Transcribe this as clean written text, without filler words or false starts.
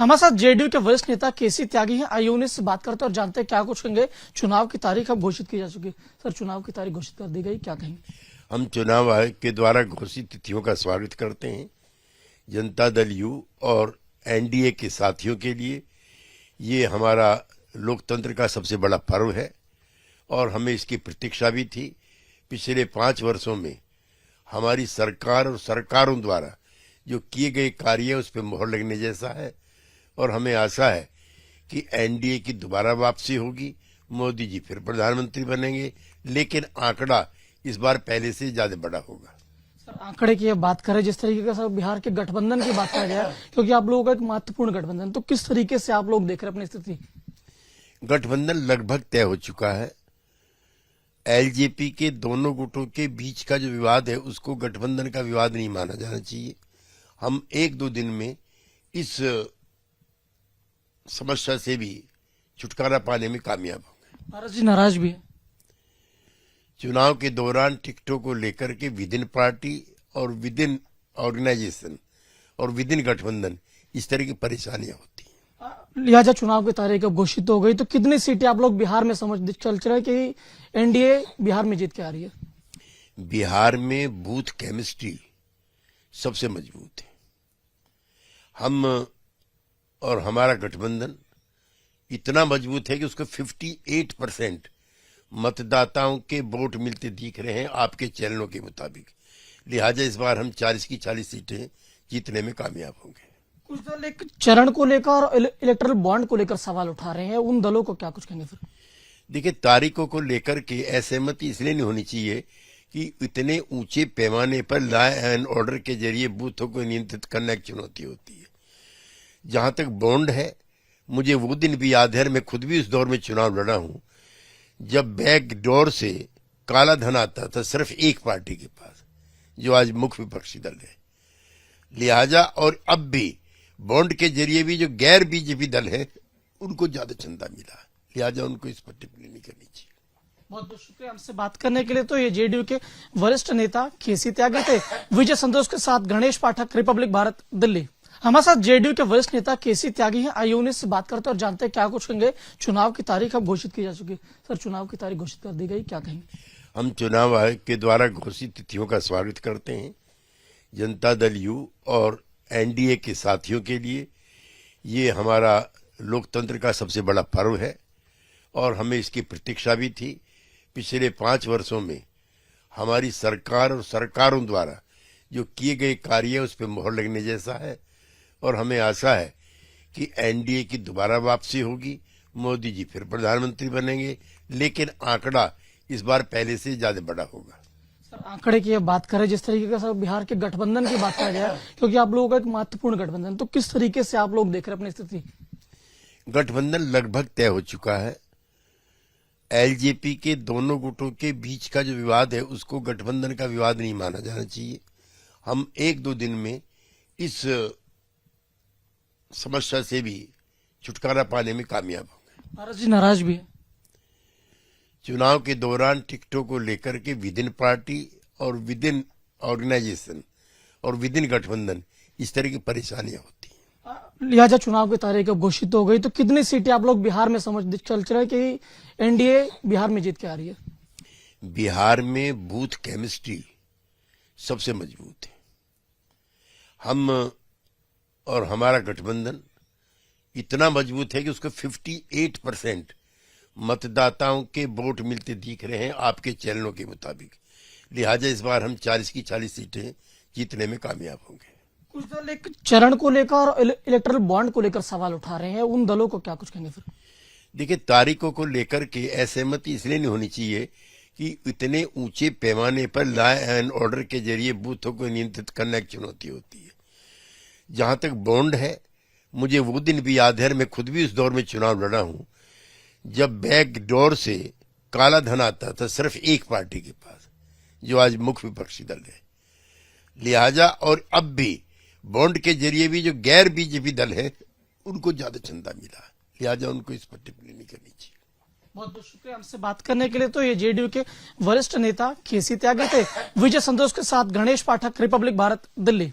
हमारे साथ जेडीयू के वरिष्ठ नेता केसी त्यागी हैं। आइए उन्हीं से बात करते हैं और जानते हैं क्या कुछ कहेंगे। चुनाव की तारीख अब घोषित की जा चुकी है। सर, चुनाव की तारीख घोषित कर दी गई, क्या कहेंगे? हम चुनाव आयोग के द्वारा घोषित तिथियों का स्वागत करते हैं। जनता दल यू और एनडीए के साथियों के लिए ये हमारा लोकतंत्र का सबसे बड़ा पर्व है और हमें इसकी प्रतीक्षा भी थी। पिछले 5 वर्षों में हमारी सरकार और सरकारों द्वारा जो किए गए कार्य उस पर मोहर लगने जैसा है और हमें आशा है कि एनडीए की दोबारा वापसी होगी, मोदी जी फिर प्रधानमंत्री बनेंगे, लेकिन आंकड़ा इस बार पहले से ज्यादा बड़ा होगा। सर, आंकड़े की बात करें, जिस तरीके का सर बिहार के गठबंधन की बात करा जाए, क्योंकि आप लोगों का एक महत्वपूर्ण गठबंधन, तो किस तरीके से आप लोग देख रहे हैं अपनी स्थिति? गठबंधन लगभग तय हो चुका है। एलजेपी के दोनों गुटों के बीच का जो विवाद है उसको गठबंधन का विवाद नहीं माना जाना चाहिए। हम 1-2 दिन में इस समस्या से भी छुटकारा पाने में कामयाब होंगे। भारत जी नाराज भी है। चुनाव के दौरान टिकटों को लेकर के विद इन पार्टी और विद इन ऑर्गेनाइजेशन और विद इन गठबंधन इस तरह की परेशानियां होती हैं। लिहाजा चुनाव की तारीख अब घोषित हो गई, तो कितनी सीटें आप लोग बिहार में समझ चल रहे हैं कि एनडीए बिहार में जीत के आ रही है? बिहार में बूथ केमिस्ट्री सबसे मजबूत है। हम और हमारा गठबंधन इतना मजबूत है कि उसको 58% मतदाताओं के वोट मिलते दिख रहे हैं आपके चैनलों के मुताबिक। लिहाजा इस बार हम 40 की 40 सीटें जीतने में कामयाब होंगे। कुछ दल एक चरण को लेकर और इलेक्टोरल बॉन्ड को लेकर सवाल उठा रहे हैं, उन दलों को क्या कुछ कहेंगे? फिर देखिए, तारीखों को लेकर के असहमति इसलिए नहीं होनी चाहिए कि इतने ऊंचे पैमाने पर लॉ एंड ऑर्डर के जरिए बूथों को नियंत्रित करना एक चुनौती होती है। जहां तक बॉन्ड है, मुझे वो दिन भी याद है, मैं खुद भी उस दौर में चुनाव लड़ा हूं जब बैकडोर से काला धन आता था सिर्फ एक पार्टी के पास, जो आज मुख्य विपक्षी दल है। लिहाजा और अब भी बॉन्ड के जरिए भी जो गैर बीजेपी दल है उनको ज्यादा चंदा मिला, लिहाजा उनको इस पर टिप्पणी नहीं करनी चाहिए। बहुत बहुत शुक्रिया हमसे बात करने के लिए। तो ये जेडीयू के वरिष्ठ नेता केसी त्यागी थे। विजय संतोष के साथ गणेश पाठक, रिपब्लिक भारत, दिल्ली। हमारे साथ जेडीयू के वरिष्ठ नेता केसी त्यागी हैं। आइए उन्हीं से बात करते हैं और जानते हैं क्या कुछ कहेंगे। चुनाव की तारीख अब घोषित की जा चुकी है। सर, चुनाव की तारीख घोषित कर दी गई, क्या कहेंगे? हम चुनाव आयोग के द्वारा घोषित तिथियों का स्वागत करते हैं। जनता दल यू और एनडीए के साथियों के लिए ये हमारा लोकतंत्र का सबसे बड़ा पर्व है और हमें इसकी प्रतीक्षा भी थी। पिछले 5 वर्षों में हमारी सरकार और सरकारों द्वारा जो किए गए कार्य उस पर मोहर लगने जैसा है और हमें आशा है कि एनडीए की दोबारा वापसी होगी, मोदी जी फिर प्रधानमंत्री बनेंगे, लेकिन आंकड़ा इस बार पहले से ज्यादा बड़ा होगा। सर, आंकड़े की बात करें, जिस तरीके का सर बिहार के गठबंधन की बात करा जाए, क्योंकि आप लोगों का एक महत्वपूर्ण गठबंधन, तो किस तरीके से आप लोग देख रहे हैं अपनी स्थिति? गठबंधन लगभग तय हो चुका है। एलजेपी के दोनों गुटों के बीच का जो विवाद है उसको गठबंधन का विवाद नहीं माना जाना चाहिए। हम 1-2 दिन में इस समस्या से भी छुटकारा पाने में कामयाब होंगे। भारत जी नाराज भी है। चुनाव के दौरान टिकटों को लेकर के विद इन पार्टी और विद इन ऑर्गेनाइजेशन और विद इन गठबंधन इस तरह की परेशानियां होती हैं। लिहाजा चुनाव की तारीख अब घोषित हो गई, तो कितनी सीटें आप लोग बिहार में समझ चल रहे हैं कि एनडीए बिहार में जीत के आ रही है? बिहार में बूथ केमिस्ट्री सबसे मजबूत है। हम और हमारा गठबंधन इतना मजबूत है कि उसको 58% मतदाताओं के वोट मिलते दिख रहे हैं आपके चैनलों के मुताबिक। लिहाजा इस बार हम 40 की 40 सीटें जीतने में कामयाब होंगे। कुछ दल एक चरण को लेकर और इलेक्टोरल बॉन्ड को लेकर सवाल उठा रहे हैं, उन दलों को क्या कुछ कहेंगे? फिर देखिए, तारीखों को लेकर के असहमति इसलिए नहीं होनी चाहिए कि इतने ऊंचे पैमाने पर लॉ एंड ऑर्डर के जरिए बूथों को नियंत्रित करना एक चुनौती होती है। जहां तक बॉन्ड है, मुझे वो दिन भी याद है, मैं खुद भी उस दौर में चुनाव लड़ा हूं जब बैकडोर से काला धन आता था सिर्फ एक पार्टी के पास, जो आज मुख्य विपक्षी दल है। लिहाजा और अब भी बॉन्ड के जरिए भी जो गैर बीजेपी दल है उनको ज्यादा चंदा मिला, लिहाजा उनको इस पर टिप्पणी नहीं करनी चाहिए। बहुत बहुत शुक्रिया हमसे बात करने के लिए। तो ये जेडीयू के वरिष्ठ नेता केसी त्यागी थे। विजय संतोष के साथ गणेश पाठक, रिपब्लिक भारत, दिल्ली।